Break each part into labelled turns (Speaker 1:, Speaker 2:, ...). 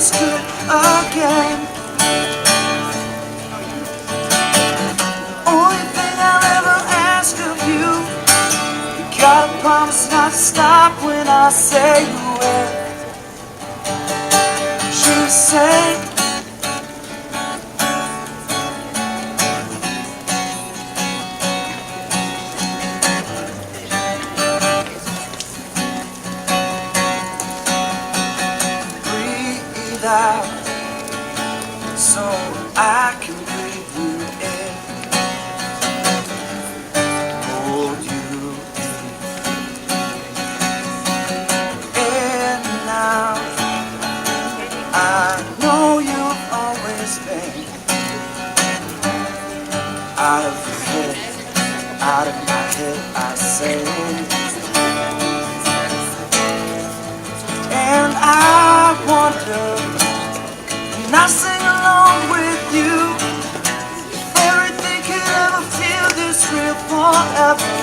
Speaker 1: this good again. Only thing I'll ever ask of you, you gotta promise not to stop when I say you will. She said, breathe out so I can breathe you in, hold you in and out. I know you've always been out of your head, out of my head, I say. And I wonder, and I sing along with you, if everything could ever feel this real forever.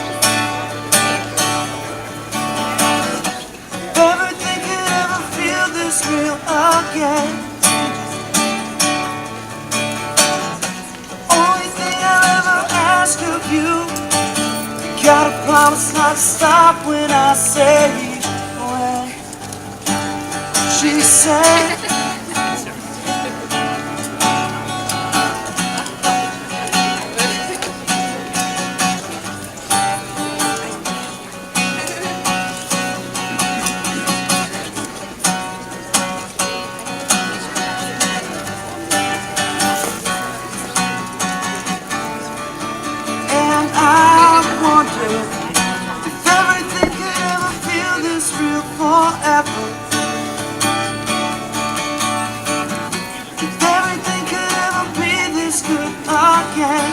Speaker 1: If everything could ever feel this real again. Only thing I'll ever ask of you, you gotta promise not to stop when I say when. She said, and I wonder if everything could ever feel this real forever. If everything could ever be this good again.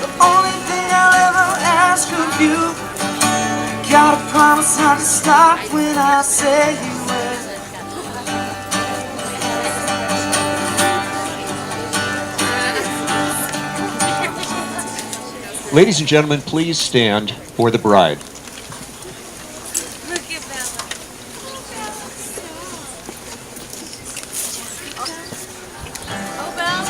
Speaker 1: The only thing I'll ever ask of you, you gotta promise not to stop when I say you will.
Speaker 2: Ladies and gentlemen, please stand for the bride.
Speaker 3: Look at Bella. Oh, Bella.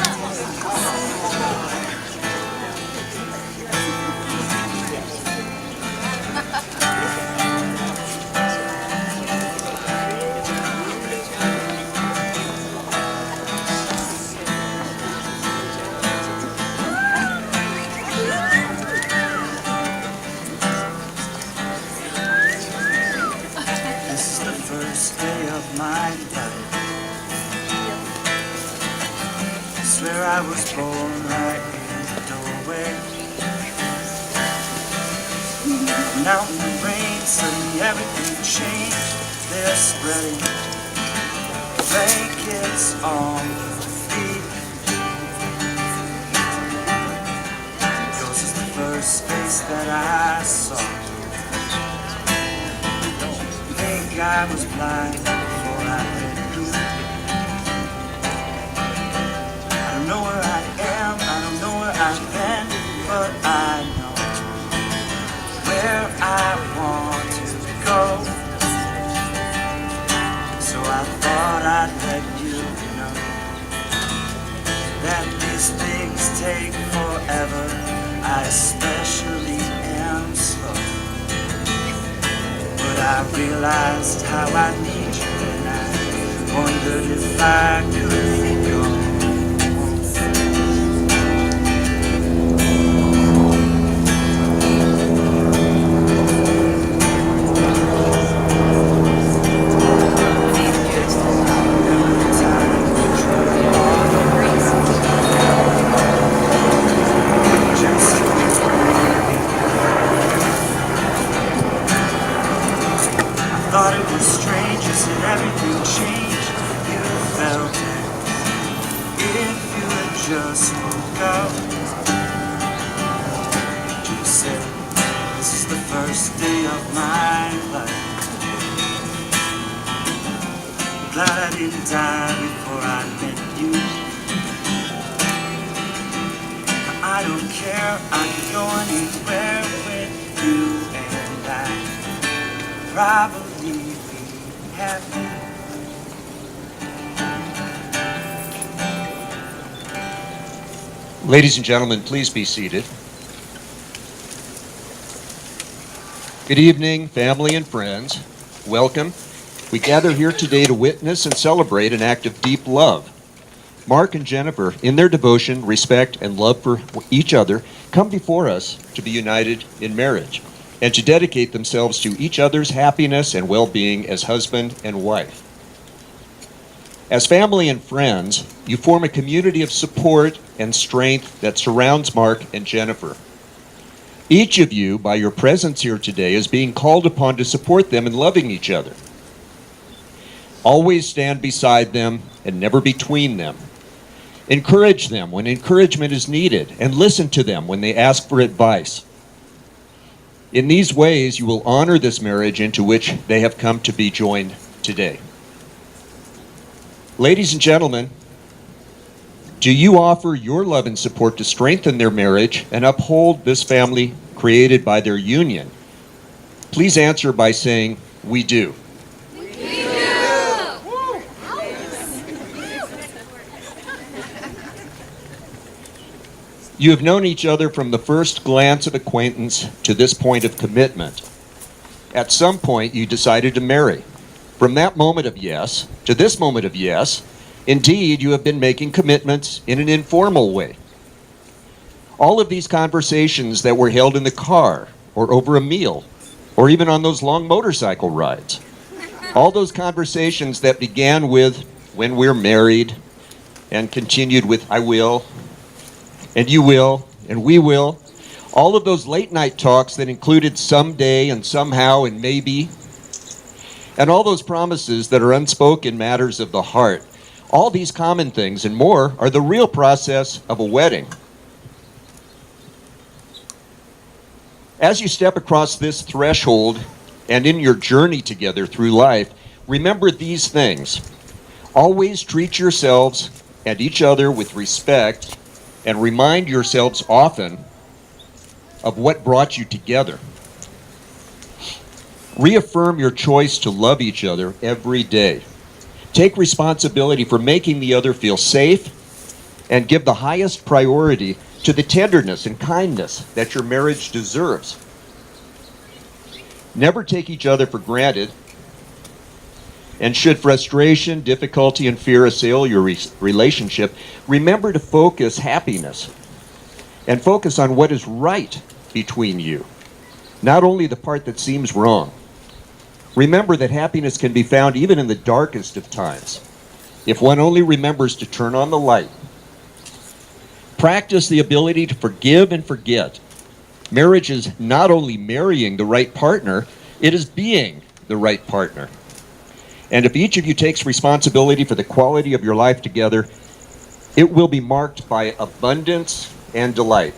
Speaker 1: This is the first day of my life. Swear I was born right in the doorway. Now in the rain, suddenly everything changed. They're spreading blankets on the feet. Yours is the first face that I saw. I was blind before I met you. I don't know where I am, I don't know where I've been, but I know where I want to go. So I thought I'd let you know that these things take forever. I especially am slow. But I realized how I need you, and I wondered if I could go. Thought it was strange, you said everything changed. You felt it if you had just woke up. You said, this is the first day of my life. Glad I didn't die before I met you. I don't care, I can go anywhere with you, and I probably be happy.
Speaker 2: Ladies and gentlemen, please be seated. Good evening, family and friends. Welcome. We gather here today to witness and celebrate an act of deep love. Mark and Jennifer, in their devotion, respect, and love for each other, come before us to be united in marriage and to dedicate themselves to each other's happiness and well-being as husband and wife. As family and friends, you form a community of support and strength that surrounds Mark and Jennifer. Each of you, by your presence here today, is being called upon to support them in loving each other. Always stand beside them and never between them. Encourage them when encouragement is needed and listen to them when they ask for advice. In these ways, you will honor this marriage into which they have come to be joined today. Ladies and gentlemen, do you offer your love and support to strengthen their marriage and uphold this family created by their union? Please answer by saying, "We do."
Speaker 3: We do.
Speaker 2: You have known each other from the first glance of acquaintance to this point of commitment. At some point, you decided to marry. From that moment of yes to this moment of yes, indeed, you have been making commitments in an informal way. All of these conversations that were held in the car or over a meal or even on those long motorcycle rides, all those conversations that began with "when we're married" and continued with "I will" and "you will" and "we will," all of those late night talks that included "someday" and "somehow" and "maybe," and all those promises that are unspoken matters of the heart. All these common things and more are the real process of a wedding. As you step across this threshold and in your journey together through life, remember these things. Always treat yourselves and each other with respect and remind yourselves often of what brought you together. Reaffirm your choice to love each other every day. Take responsibility for making the other feel safe and give the highest priority to the tenderness and kindness that your marriage deserves. Never take each other for granted. And should frustration, difficulty, and fear assail your relationship, remember to focus happiness and focus on what is right between you, not only the part that seems wrong. Remember that happiness can be found even in the darkest of times, if one only remembers to turn on the light. Practice the ability to forgive and forget. Marriage is not only marrying the right partner, it is being the right partner. And if each of you takes responsibility for the quality of your life together, it will be marked by abundance and delight.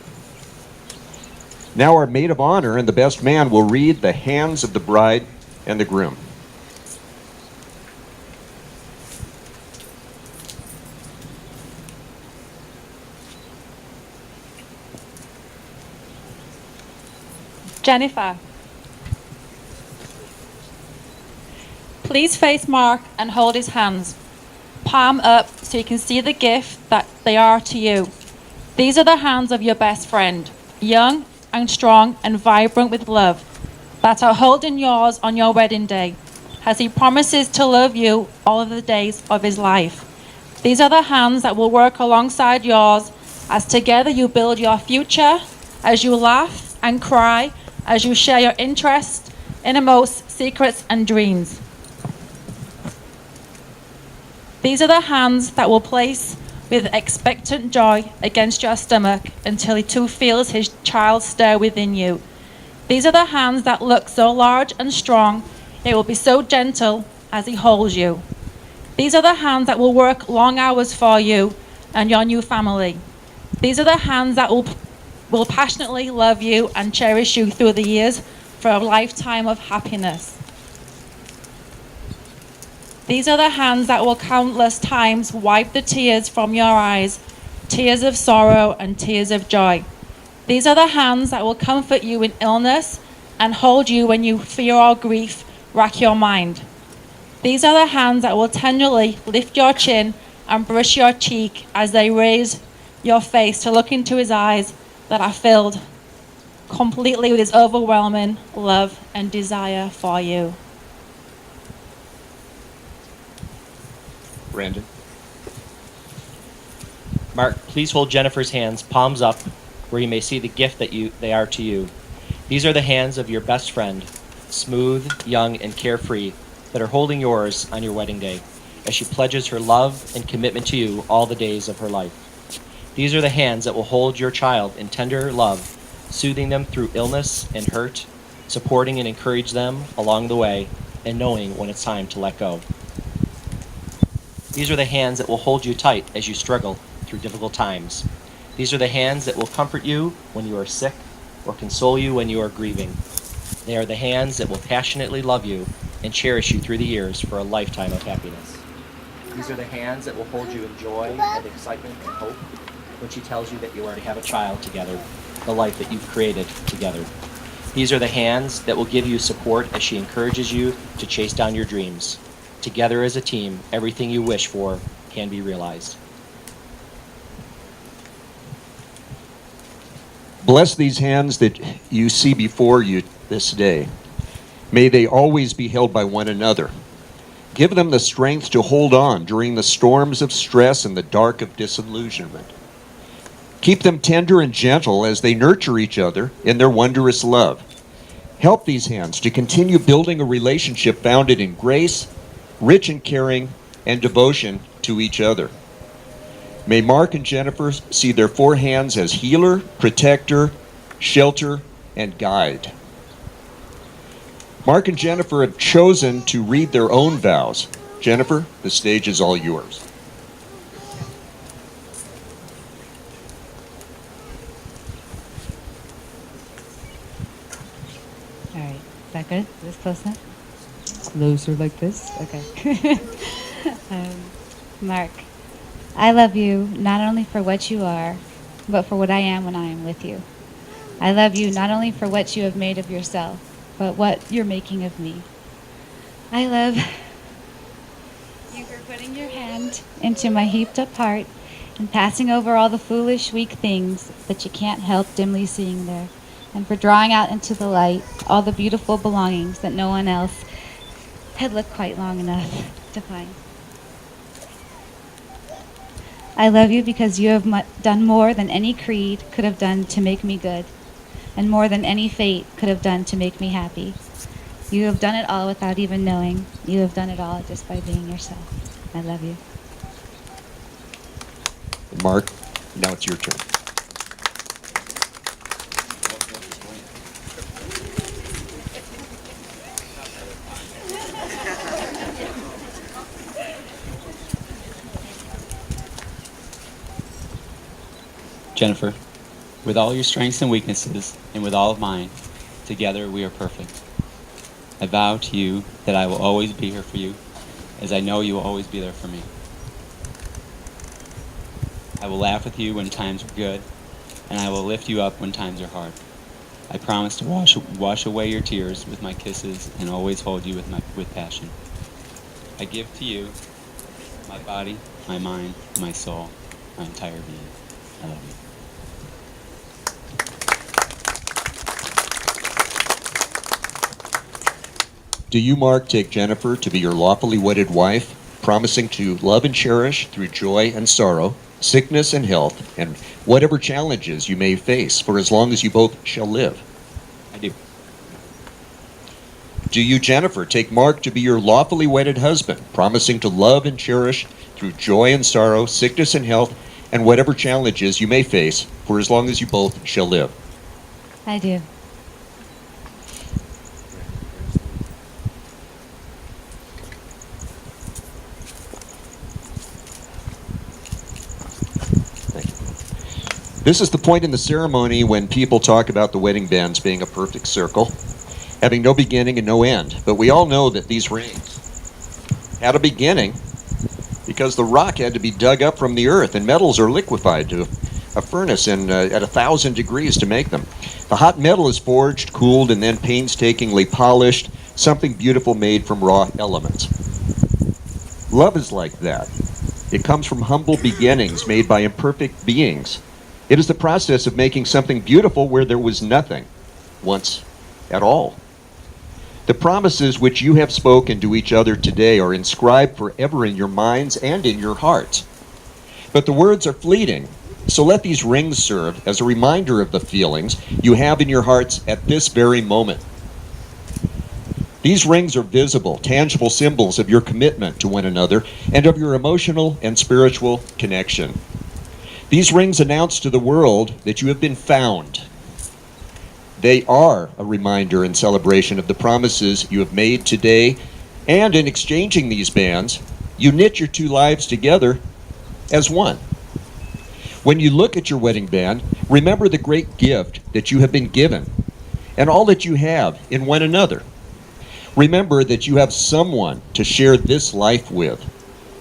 Speaker 2: Now our maid of honor and the best man will read the hands of the bride and the groom.
Speaker 4: Jennifer, please face Mark and hold his hands, palm up so you can see the gift that they are to you. These are the hands of your best friend, young and strong and vibrant with love, that are holding yours on your wedding day, as he promises to love you all of the days of his life. These are the hands that will work alongside yours as together you build your future, as you laugh and cry, as you share your interests, innermost secrets and dreams. These are the hands that will place with expectant joy against your stomach until he too feels his child stir within you. These are the hands that look so large and strong, they will be so gentle as he holds you. These are the hands that will work long hours for you and your new family. These are the hands that will passionately love you and cherish you through the years for a lifetime of happiness. These are the hands that will countless times wipe the tears from your eyes, tears of sorrow and tears of joy. These are the hands that will comfort you in illness and hold you when you fear or grief rack your mind. These are the hands that will tenderly lift your chin and brush your cheek as they raise your face to look into his eyes that are filled completely with his overwhelming love and desire for you.
Speaker 2: Brandon.
Speaker 5: Mark, please hold Jennifer's hands, palms up, where you may see the gift that they are to you. These are the hands of your best friend, smooth, young, and carefree, that are holding yours on your wedding day, as she pledges her love and commitment to you all the days of her life. These are the hands that will hold your child in tender love, soothing them through illness and hurt, supporting and encourage them along the way, and knowing when it's time to let go. These are the hands that will hold you tight as you struggle through difficult times. These are the hands that will comfort you when you are sick or console you when you are grieving. They are the hands that will passionately love you and cherish you through the years for a lifetime of happiness. These are the hands that will hold you in joy and excitement and hope when she tells you that you are to have a child together, the life that you've created together. These are the hands that will give you support as she encourages you to chase down your dreams. Together as a team, everything you wish for can be realized.
Speaker 2: Bless these hands that you see before you this day. May they always be held by one another. Give them the strength to hold on during the storms of stress and the dark of disillusionment. Keep them tender and gentle as they nurture each other in their wondrous love. Help these hands to continue building a relationship founded in grace, rich in caring, and devotion to each other. May Mark and Jennifer see their four hands as healer, protector, shelter, and guide. Mark and Jennifer have chosen to read their own vows. Jennifer, the stage is all yours.
Speaker 6: All right, is that good? Is this close enough? Closer like this? Okay. Mark, I love you not only for what you are, but for what I am when I am with you. I love you not only for what you have made of yourself, but what you're making of me. I love you for putting your hand into my heaped up heart and passing over all the foolish, weak things that you can't help dimly seeing there, and for drawing out into the light all the beautiful belongings that no one else had looked quite long enough to find. I love you because you have done more than any creed could have done to make me good, and more than any fate could have done to make me happy. You have done it all without even knowing. You have done it all just by being yourself. I love you.
Speaker 2: Mark, now it's your turn.
Speaker 7: Jennifer, with all your strengths and weaknesses, and with all of mine, together we are perfect. I vow to you that I will always be here for you, as I know you will always be there for me. I will laugh with you when times are good, and I will lift you up when times are hard. I promise to wash away your tears with my kisses and always hold you with passion. I give to you my body, my mind, my soul, my entire being. I love you.
Speaker 2: Do you, Mark, take Jennifer to be your lawfully wedded wife, promising to love and cherish through joy and sorrow, sickness and health, and whatever challenges you may face for as long as you both shall live?
Speaker 7: I do.
Speaker 2: Do you, Jennifer, take Mark to be your lawfully wedded husband, promising to love and cherish through joy and sorrow, sickness and health, and whatever challenges you may face for as long as you both shall live?
Speaker 6: I do.
Speaker 2: This is the point in the ceremony when people talk about the wedding bands being a perfect circle, having no beginning and no end. But we all know that these rings had a beginning because the rock had to be dug up from the earth, and metals are liquefied to a furnace at 1,000 degrees to make them. The hot metal is forged, cooled, and then painstakingly polished, something beautiful made from raw elements. Love is like that. It comes from humble beginnings made by imperfect beings. It is the process of making something beautiful where there was nothing once at all. The promises which you have spoken to each other today are inscribed forever in your minds and in your hearts. But the words are fleeting, so let these rings serve as a reminder of the feelings you have in your hearts at this very moment. These rings are visible, tangible symbols of your commitment to one another and of your emotional and spiritual connection. These rings announce to the world that you have been found. They are a reminder and celebration of the promises you have made today, and in exchanging these bands, you knit your two lives together as one. When you look at your wedding band, remember the great gift that you have been given and all that you have in one another. Remember that you have someone to share this life with.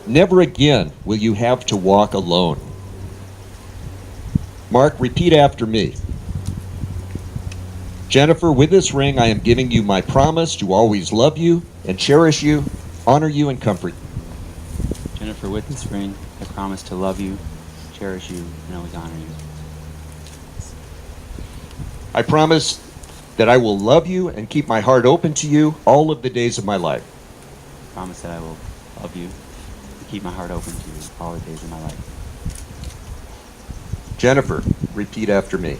Speaker 2: Never again will you have to walk alone. Mark, repeat after me. Jennifer, with this ring, I am giving you my promise to always love you and cherish you, honor you, and comfort you.
Speaker 7: Jennifer, with this ring, I promise to love you, cherish you, and always honor you.
Speaker 2: I promise that I will love you and keep my heart open to you all of the days of my life.
Speaker 7: I promise that I will love you and keep my heart open to you all the days of my life.
Speaker 2: Jennifer, repeat after me.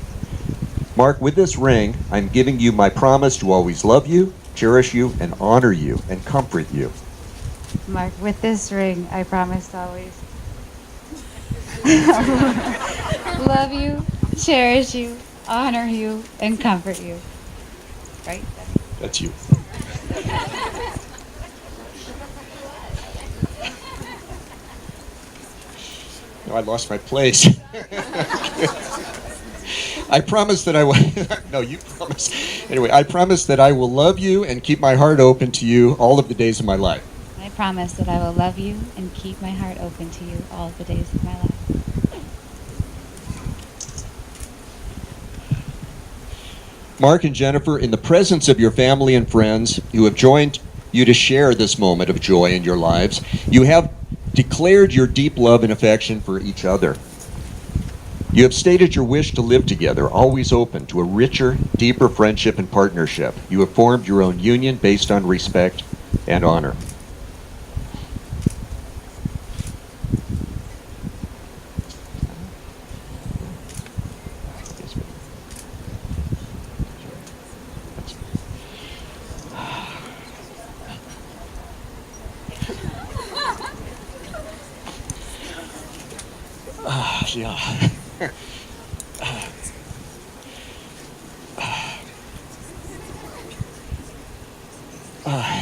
Speaker 2: Mark, with this ring, I'm giving you my promise to always love you, cherish you, and honor you, and comfort you.
Speaker 6: Mark, with this ring, I promise to always love you, cherish you, honor you, and comfort you. Right?
Speaker 2: That's you. No, I lost my place. I promise that I will. No, you promise. Anyway, I promise that I will love you and keep my heart open to you all of the days of my life.
Speaker 6: I promise that I will love you and keep my heart open to you all the days of my life.
Speaker 2: Mark and Jennifer, in the presence of your family and friends who have joined you to share this moment of joy in your lives, you have declared your deep love and affection for each other. You have stated your wish to live together, always open to a richer, deeper friendship and partnership. You have formed your own union based on respect and honor. Yeah.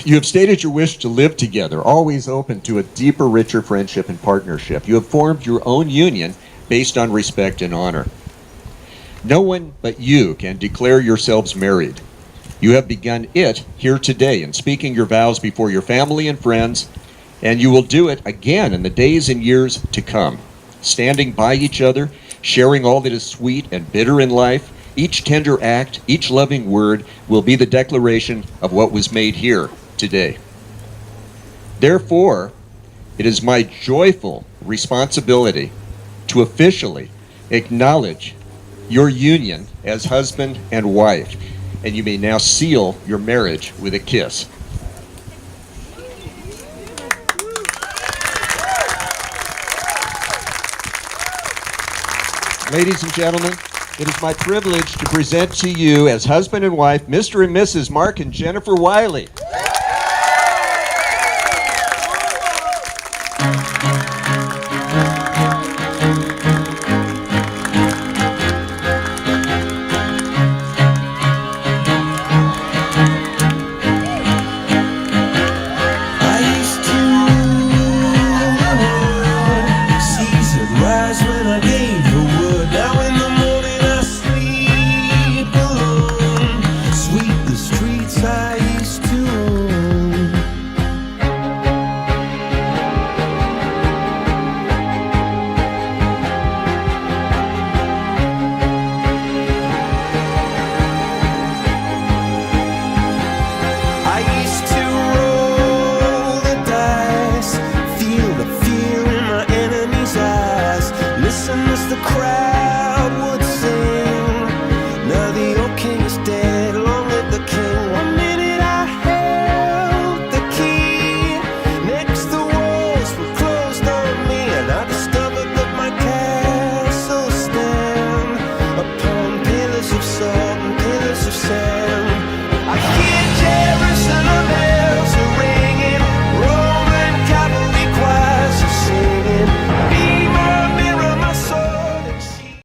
Speaker 2: You have stated your wish to live together, always open to a deeper, richer friendship and partnership. You have formed your own union based on respect and honor. No one but you can declare yourselves married. You have begun it here today in speaking your vows before your family and friends, and you will do it again in the days and years to come, standing by each other, sharing all that is sweet and bitter in life. Each tender act, each loving word will be the declaration of what was made here today. Therefore, it is my joyful responsibility to officially acknowledge your union as husband and wife, and you may now seal your marriage with a kiss. Ladies and gentlemen, it is my privilege to present to you as husband and wife, Mr. and Mrs. Mark and Jennifer Wiley.